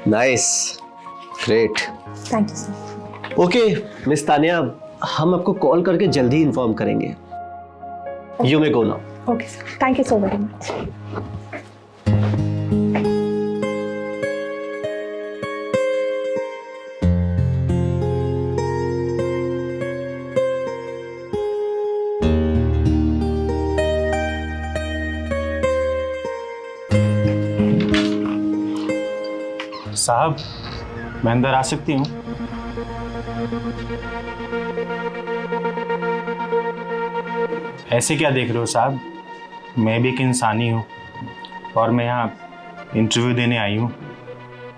Nice, great. Thank you sir. Okay miss Tania, हम आपको call करके जल्दी इन्फॉर्म करेंगे। You may go now. Okay sir, thank you so very much. साहब, मैं अंदर आ सकती हूँ? ऐसे क्या देख रहे हो साहब? मैं भी एक इंसानी हूँ और मैं यहाँ इंटरव्यू देने आई हूँ।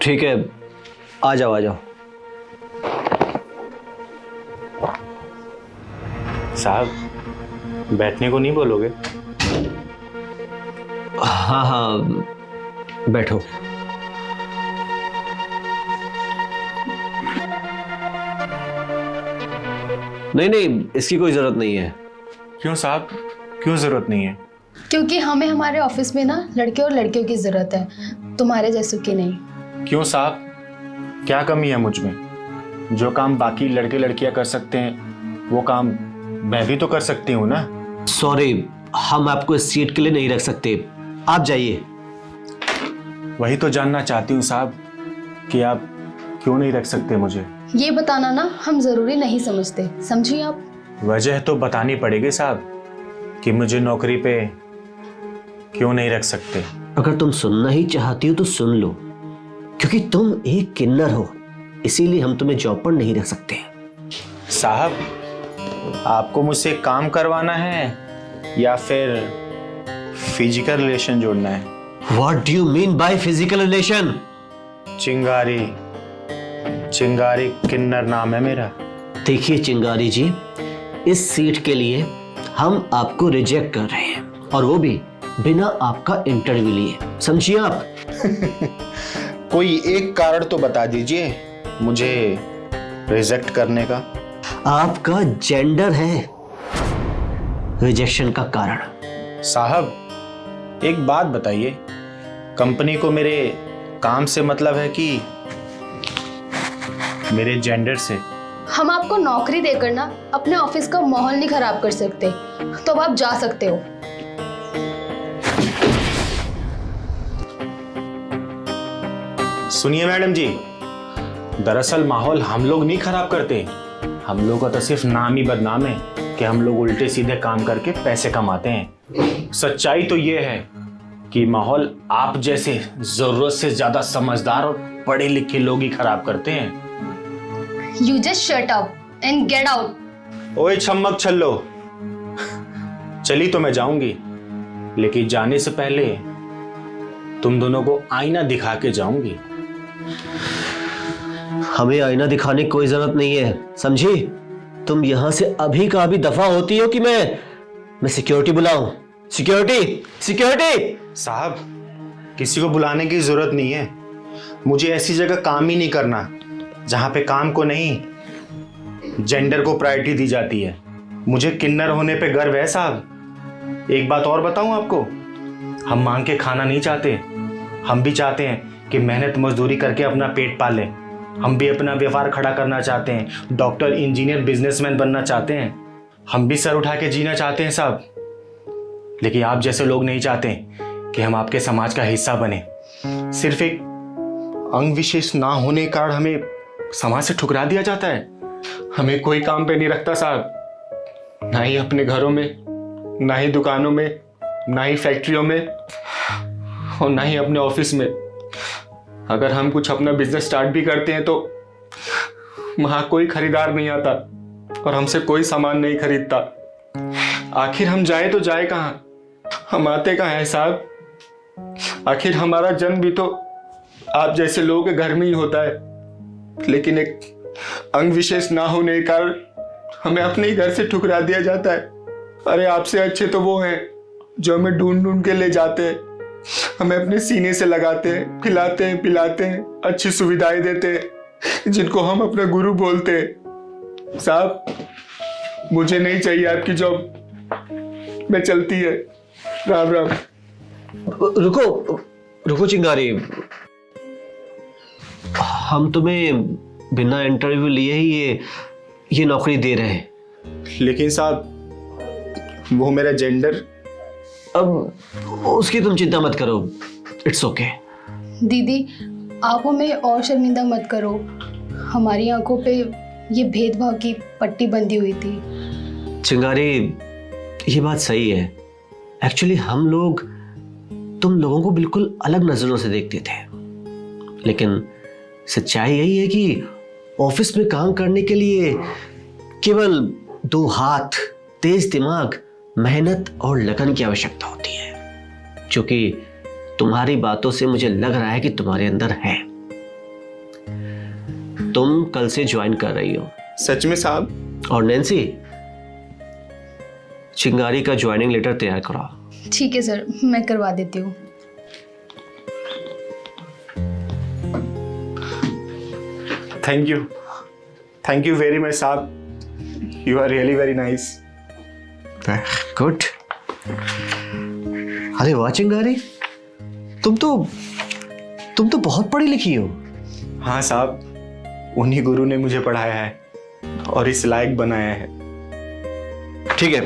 ठीक है, आ जाओ आ जाओ। साहब, बैठने को नहीं बोलोगे? हाँ हाँ, बैठो। नहीं नहीं, इसकी कोई जरूरत नहीं है। क्यों साहब, क्यों जरूरत नहीं है? क्योंकि हमें हमारे ऑफिस में ना लड़के और लड़कियों की जरूरत है, तुम्हारे जैसों की नहीं। क्यों साहब, क्या कमी है मुझ में? जो काम बाकी लड़के लड़कियां कर सकते हैं वो काम मैं भी तो कर सकती हूँ ना। सॉरी, हम आपको इस सीट के लिए नहीं रख सकते, आप जाइए। वही तो जानना चाहती हूँ साहब कि आप क्यों नहीं रख सकते मुझे। ये बताना ना हम जरूरी नहीं समझते, समझिए आप। वजह तो बतानी पड़ेगी साहब कि मुझे नौकरी पे क्यों नहीं रख सकते। अगर तुम सुनना ही चाहती हो तो सुन लो, क्योंकि तुम एक किन्नर हो, इसीलिए हम तुम्हें जॉब पर नहीं रख सकते। साहब, आपको मुझसे काम करवाना है या फिर फिजिकल रिलेशन जोड़ना है? What do you mean by physical relation? चिंगारी, चिंगारी किन्नर नाम है मेरा। देखिए चिंगारी जी, इस सीट के लिए हम आपको रिजेक्ट कर रहे हैं, और वो भी बिना आपका इंटरव्यू लिए, समझिए आप। कोई एक कारण तो बता दीजिए मुझे रिजेक्ट करने का। आपका जेंडर है रिजेक्शन का कारण। साहब, एक बात बताइए, कंपनी को मेरे काम से मतलब है कि मेरे जेंडर से? हम आपको नौकरी देकर ना अपने ऑफिस का माहौल नहीं खराब कर सकते, तो अब आप जा सकते हो। सुनिए मैडम जी, दरअसल माहौल हम लोग नहीं खराब करते। हम लोग का तो सिर्फ नाम ही बदनाम है कि हम लोग उल्टे सीधे काम करके पैसे कमाते हैं। सच्चाई तो ये है कि माहौल आप जैसे जरूरत से ज्यादा समझदार और पढ़े लिखे लोग ही खराब करते हैं। You just shut up and get out. ओए छम्मक छल्लो, चली तो मैं जाऊंगी, लेकिन जाने से पहले तुम दोनों को आईना दिखा के जाऊंगी। हमें आईना दिखाने की कोई जरूरत नहीं है, समझी? तुम यहां से अभी का अभी दफा होती हो कि मैं सिक्योरिटी बुलाऊं? Security, security. साहब, किसी को बुलाने की जरूरत नहीं है। मुझे ऐसी जगह काम ही नहीं करना जहां पे काम को नहीं जेंडर को प्रायोरिटी दी जाती है। मुझे किन्नर होने पे गर्व है साहब। एक बात और बताऊं आपको, हम मांग के खाना नहीं चाहते। हम भी चाहते हैं कि मेहनत मजदूरी करके अपना पेट पालें। हम भी अपना व्यापार खड़ा करना चाहते हैं, डॉक्टर, इंजीनियर, बिजनेसमैन बनना चाहते हैं। हम भी सर उठा के जीना चाहते हैं साहब। लेकिन आप जैसे लोग नहीं चाहते कि हम आपके समाज का हिस्सा बने। सिर्फ एक अंग विशेष ना होने के कारण हमें समाज से ठुकरा दिया जाता है। हमें कोई काम पे नहीं रखता साहब, ना ही अपने घरों में, ना ही दुकानों में, ना ही फैक्ट्रियों में, और ना ही अपने ऑफिस में। अगर हम कुछ अपना बिजनेस स्टार्ट भी करते हैं तो वहां कोई खरीदार नहीं आता और हमसे कोई सामान नहीं खरीदता। आखिर हम जाए तो जाए कहां? हम आते कहां है साहब? आखिर हमारा जन्म भी तो आप जैसे लोगों के घर में ही होता है, लेकिन एक अंग विशेष ना होने के कारण हमें अपने ही घर से ठुकरा दिया जाता है। अरे आपसे अच्छे तो वो हैं जो हमें ढूंढ ढूंढ के ले जाते हैं, हमें अपने सीने से लगाते हैं, खिलाते हैं, पिलाते हैं, अच्छी सुविधाएं देते हैं, जिनको हम अपना गुरु बोलते हैं। साहब, मुझे नहीं चाहिए आपकी जॉब, मैं चलती है। राम राम। रुको रुको चिंगारी, हम तुम्हें बिना इंटरव्यू लिए ही ये नौकरी दे रहे हैं। लेकिन साहब वो मेरा जेंडर। अब उसकी तुम चिंता मत करो, इट्स ओके। दीदी आप हमें और शर्मिंदा मत करो, हमारी आंखों पे ये भेदभाव की पट्टी बंधी हुई थी। चिंगारी ये बात सही है, एक्चुअली हम लोग तुम लोगों को बिल्कुल अलग नजरों से देखते थे, लेकिन सच्चाई यही है कि ऑफिस में काम करने के लिए केवल 2 हाथ, तेज दिमाग, मेहनत और लगन की आवश्यकता होती है, जो कि तुम्हारी बातों से मुझे लग रहा है कि तुम्हारे अंदर है। तुम कल से ज्वाइन कर रही हो। सच में साहब? और नैन्सी, चिंगारी का ज्वाइनिंग लेटर तैयार कराओ। ठीक है सर, मैं करवा देती हूँ। थैंक यू वेरी मच साहब, you are really very nice. Good. अरे वाह चिंगारी, तुम तो बहुत पढ़ी लिखी हो। हाँ साहब, उन्हीं गुरु ने मुझे पढ़ाया है और इस लायक बनाया है। ठीक है,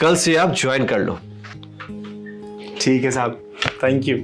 कल से आप ज्वाइन कर लो। ठीक है साहब, थैंक यू।